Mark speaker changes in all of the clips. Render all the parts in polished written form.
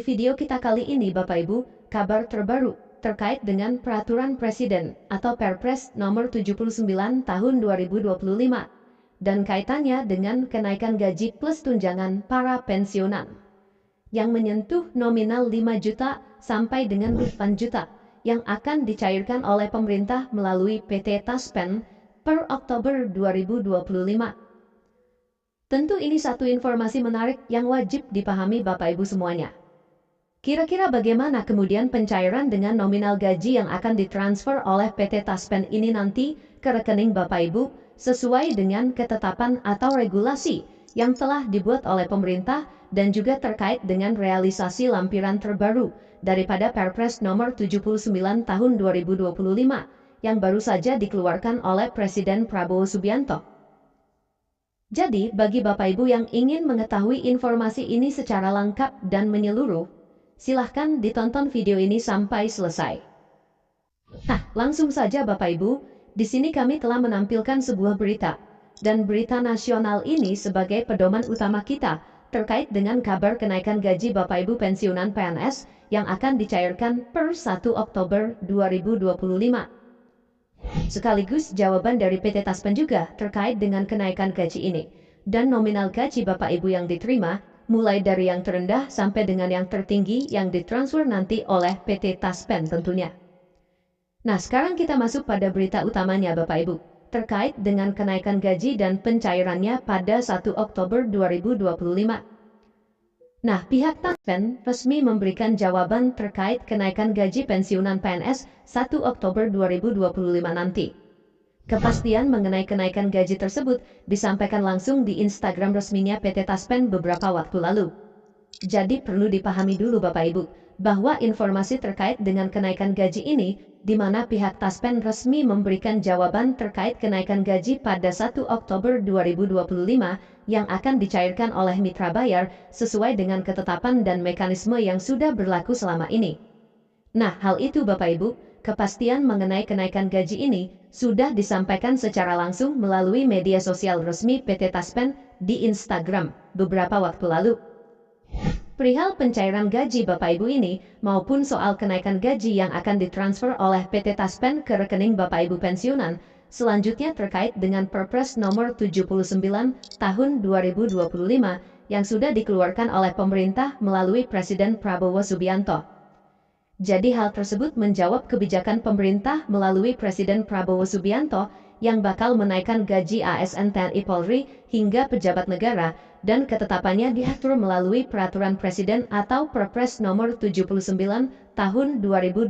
Speaker 1: Di video kita kali ini Bapak Ibu, kabar terbaru terkait dengan Peraturan Presiden atau Perpres nomor 79 tahun 2025 dan kaitannya dengan kenaikan gaji plus tunjangan para pensiunan yang menyentuh nominal 5 juta sampai dengan 8 juta yang akan dicairkan oleh pemerintah melalui PT Taspen per Oktober 2025. Tentu ini satu informasi menarik yang wajib dipahami Bapak Ibu semuanya. Kira-kira bagaimana kemudian pencairan dengan nominal gaji yang akan ditransfer oleh PT Taspen ini nanti ke rekening Bapak Ibu sesuai dengan ketetapan atau regulasi yang telah dibuat oleh pemerintah dan juga terkait dengan realisasi lampiran terbaru daripada Perpres nomor 79 tahun 2025 yang baru saja dikeluarkan oleh Presiden Prabowo Subianto. Jadi, bagi Bapak Ibu yang ingin mengetahui informasi ini secara lengkap dan menyeluruh, silahkan ditonton video ini sampai selesai. Nah, langsung saja Bapak Ibu, di sini kami telah menampilkan sebuah berita, dan berita nasional ini sebagai pedoman utama kita terkait dengan kabar kenaikan gaji Bapak Ibu pensiunan PNS yang akan dicairkan per 1 Oktober 2025. Sekaligus jawaban dari PT Taspen juga terkait dengan kenaikan gaji ini, dan nominal gaji Bapak Ibu yang diterima mulai dari yang terendah sampai dengan yang tertinggi yang ditransfer nanti oleh PT Taspen tentunya. Nah, sekarang kita masuk pada berita utamanya Bapak Ibu, terkait dengan kenaikan gaji dan pencairannya pada 1 Oktober 2025. Nah, pihak Taspen resmi memberikan jawaban terkait kenaikan gaji pensiunan PNS 1 Oktober 2025 nanti. Kepastian mengenai kenaikan gaji tersebut disampaikan langsung di Instagram resminya PT Taspen beberapa waktu lalu. Jadi perlu dipahami dulu Bapak Ibu, bahwa informasi terkait dengan kenaikan gaji ini, di mana pihak Taspen resmi memberikan jawaban terkait kenaikan gaji pada 1 Oktober 2025 yang akan dicairkan oleh mitra bayar sesuai dengan ketetapan dan mekanisme yang sudah berlaku selama ini. Nah, hal itu Bapak Ibu, kepastian mengenai kenaikan gaji ini sudah disampaikan secara langsung melalui media sosial resmi PT Taspen di Instagram beberapa waktu lalu. Perihal pencairan gaji Bapak Ibu ini maupun soal kenaikan gaji yang akan ditransfer oleh PT Taspen ke rekening Bapak Ibu pensiunan, selanjutnya terkait dengan Perpres nomor 79 tahun 2025 yang sudah dikeluarkan oleh pemerintah melalui Presiden Prabowo Subianto. Jadi hal tersebut menjawab kebijakan pemerintah melalui Presiden Prabowo Subianto yang bakal menaikkan gaji ASN TNI Polri hingga pejabat negara dan ketetapannya diatur melalui Peraturan Presiden atau Perpres nomor 79 tahun 2025.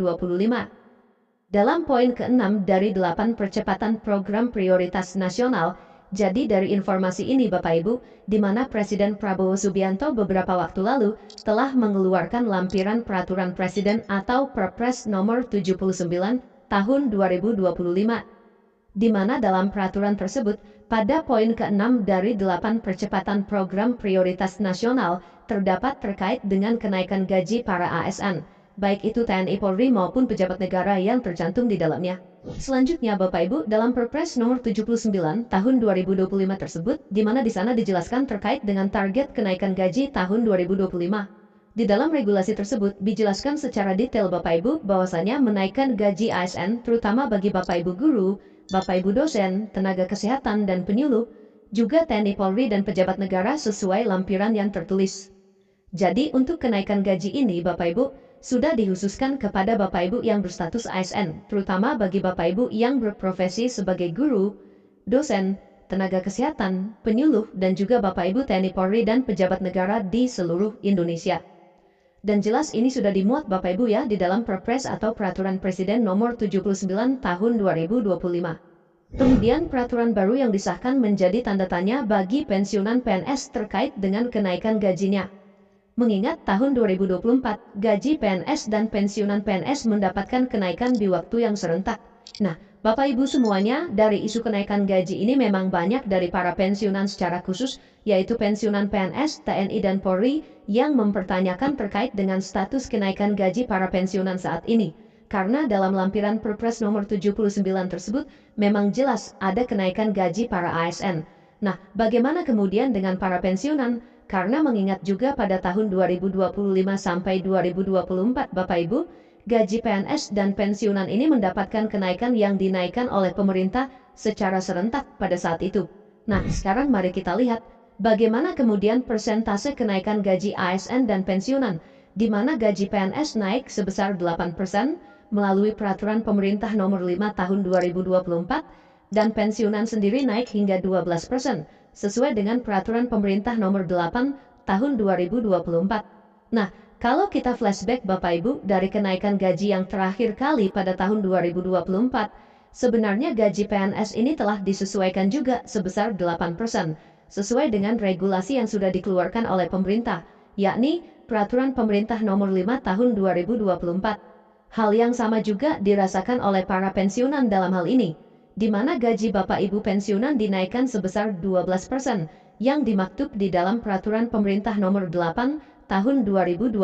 Speaker 1: Dalam poin ke-6 dari 8 percepatan program prioritas nasional, jadi dari informasi ini Bapak Ibu, di mana Presiden Prabowo Subianto beberapa waktu lalu telah mengeluarkan lampiran Peraturan Presiden atau Perpres nomor 79 tahun 2025. Di mana dalam peraturan tersebut, pada poin ke-6 dari 8 percepatan program prioritas nasional terdapat terkait dengan kenaikan gaji para ASN, baik itu TNI Polri maupun pejabat negara yang tercantum di dalamnya. Selanjutnya Bapak Ibu, dalam Perpres nomor 79 tahun 2025 tersebut, di mana di sana dijelaskan terkait dengan target kenaikan gaji tahun 2025. Di dalam regulasi tersebut dijelaskan secara detail Bapak Ibu bahwasanya menaikkan gaji ASN terutama bagi Bapak Ibu guru, Bapak Ibu dosen, tenaga kesehatan dan penyuluh, juga TNI Polri dan pejabat negara sesuai lampiran yang tertulis. Jadi untuk kenaikan gaji ini Bapak Ibu sudah dikhususkan kepada Bapak Ibu yang berstatus ASN, terutama bagi Bapak Ibu yang berprofesi sebagai guru, dosen, tenaga kesehatan, penyuluh, dan juga Bapak Ibu TNI Polri dan pejabat negara di seluruh Indonesia. Dan jelas ini sudah dimuat Bapak Ibu ya di dalam Perpres atau Peraturan Presiden nomor 79 tahun 2025. Kemudian peraturan baru yang disahkan menjadi tanda tanya bagi pensiunan PNS terkait dengan kenaikan gajinya. Mengingat tahun 2024, gaji PNS dan pensiunan PNS mendapatkan kenaikan di waktu yang serentak. Nah, Bapak Ibu semuanya, dari isu kenaikan gaji ini memang banyak dari para pensiunan secara khusus, yaitu pensiunan PNS, TNI dan Polri, yang mempertanyakan terkait dengan status kenaikan gaji para pensiunan saat ini. Karena dalam lampiran Perpres nomor 79 tersebut, memang jelas ada kenaikan gaji para ASN. Nah, bagaimana kemudian dengan para pensiunan? Karena mengingat juga pada tahun 2025 sampai 2024 Bapak Ibu, gaji PNS dan pensiunan ini mendapatkan kenaikan yang dinaikkan oleh pemerintah secara serentak pada saat itu. Nah, sekarang mari kita lihat bagaimana kemudian persentase kenaikan gaji ASN dan pensiunan, di mana gaji PNS naik sebesar 8% melalui peraturan pemerintah nomor 5 tahun 2024 dan pensiunan sendiri naik hingga 12% sesuai dengan peraturan pemerintah nomor 8 tahun 2024. Nah, kalau kita flashback Bapak Ibu dari kenaikan gaji yang terakhir kali pada tahun 2024, sebenarnya gaji PNS ini telah disesuaikan juga sebesar 8%, sesuai dengan regulasi yang sudah dikeluarkan oleh pemerintah, yakni peraturan pemerintah nomor 5 tahun 2024. Hal yang sama juga dirasakan oleh para pensiunan dalam hal ini, di mana gaji Bapak Ibu pensiunan dinaikkan sebesar 12% yang dimaktub di dalam peraturan pemerintah nomor 8 tahun 2024.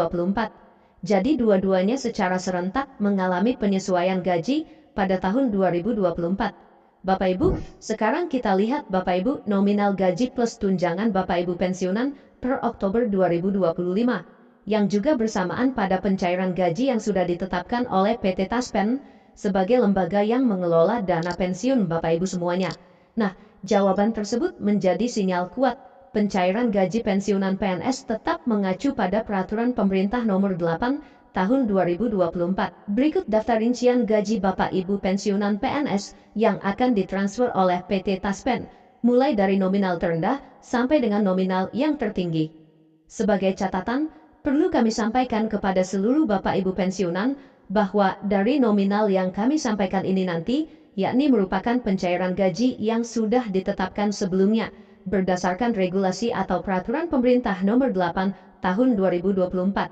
Speaker 1: Jadi dua-duanya secara serentak mengalami penyesuaian gaji pada tahun 2024. Bapak Ibu, sekarang kita lihat Bapak Ibu nominal gaji plus tunjangan Bapak Ibu pensiunan per Oktober 2025, yang juga bersamaan pada pencairan gaji yang sudah ditetapkan oleh PT Taspen sebagai lembaga yang mengelola dana pensiun Bapak Ibu semuanya. Nah, jawaban tersebut menjadi sinyal kuat pencairan gaji pensiunan PNS tetap mengacu pada peraturan pemerintah nomor 8 tahun 2024. Berikut daftar rincian gaji Bapak Ibu pensiunan PNS yang akan ditransfer oleh PT Taspen, mulai dari nominal terendah sampai dengan nominal yang tertinggi. Sebagai catatan, perlu kami sampaikan kepada seluruh Bapak Ibu pensiunan bahwa dari nominal yang kami sampaikan ini nanti, yakni merupakan pencairan gaji yang sudah ditetapkan sebelumnya berdasarkan regulasi atau peraturan pemerintah nomor 8 tahun 2024.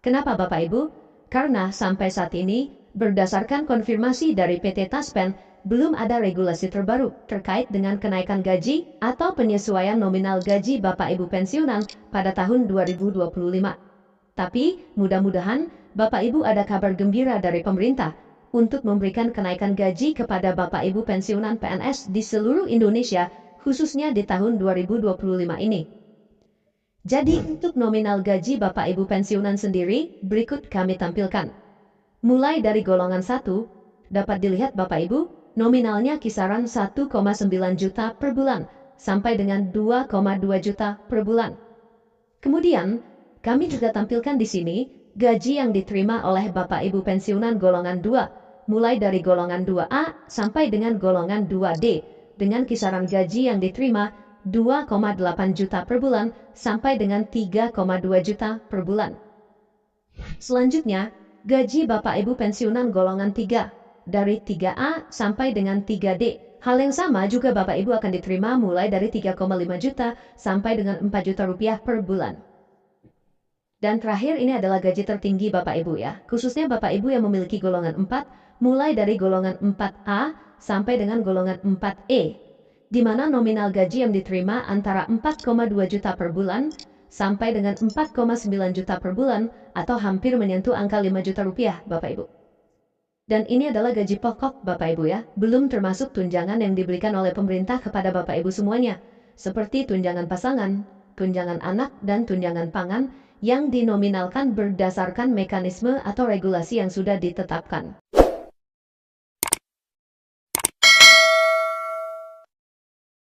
Speaker 1: Kenapa Bapak Ibu? Karena sampai saat ini, berdasarkan konfirmasi dari PT Taspen, belum ada regulasi terbaru terkait dengan kenaikan gaji atau penyesuaian nominal gaji Bapak Ibu pensiunan pada tahun 2025. Tapi, mudah-mudahan Bapak Ibu ada kabar gembira dari pemerintah untuk memberikan kenaikan gaji kepada Bapak Ibu pensiunan PNS di seluruh Indonesia, khususnya di tahun 2025 ini. Jadi, untuk nominal gaji Bapak Ibu pensiunan sendiri, berikut kami tampilkan. Mulai dari golongan 1, dapat dilihat Bapak Ibu, nominalnya kisaran 1,9 juta per bulan, sampai dengan 2,2 juta per bulan. Kemudian, kami juga tampilkan di sini, gaji yang diterima oleh Bapak Ibu pensiunan golongan 2, mulai dari golongan 2A sampai dengan golongan 2D, dengan kisaran gaji yang diterima 2,8 juta per bulan sampai dengan 3,2 juta per bulan. Selanjutnya, gaji Bapak Ibu pensiunan golongan 3, dari 3A sampai dengan 3D. Hal yang sama juga Bapak Ibu akan diterima mulai dari 3,5 juta sampai dengan 4 juta rupiah per bulan. Dan terakhir ini adalah gaji tertinggi Bapak Ibu ya, khususnya Bapak Ibu yang memiliki golongan 4, mulai dari golongan 4A sampai dengan golongan 4E, di mana nominal gaji yang diterima antara 4,2 juta per bulan sampai dengan 4,9 juta per bulan atau hampir menyentuh angka 5 juta rupiah Bapak Ibu. Dan ini adalah gaji pokok Bapak Ibu ya, belum termasuk tunjangan yang diberikan oleh pemerintah kepada Bapak Ibu semuanya, seperti tunjangan pasangan, tunjangan anak, dan tunjangan pangan yang dinominalkan berdasarkan mekanisme atau regulasi yang sudah ditetapkan.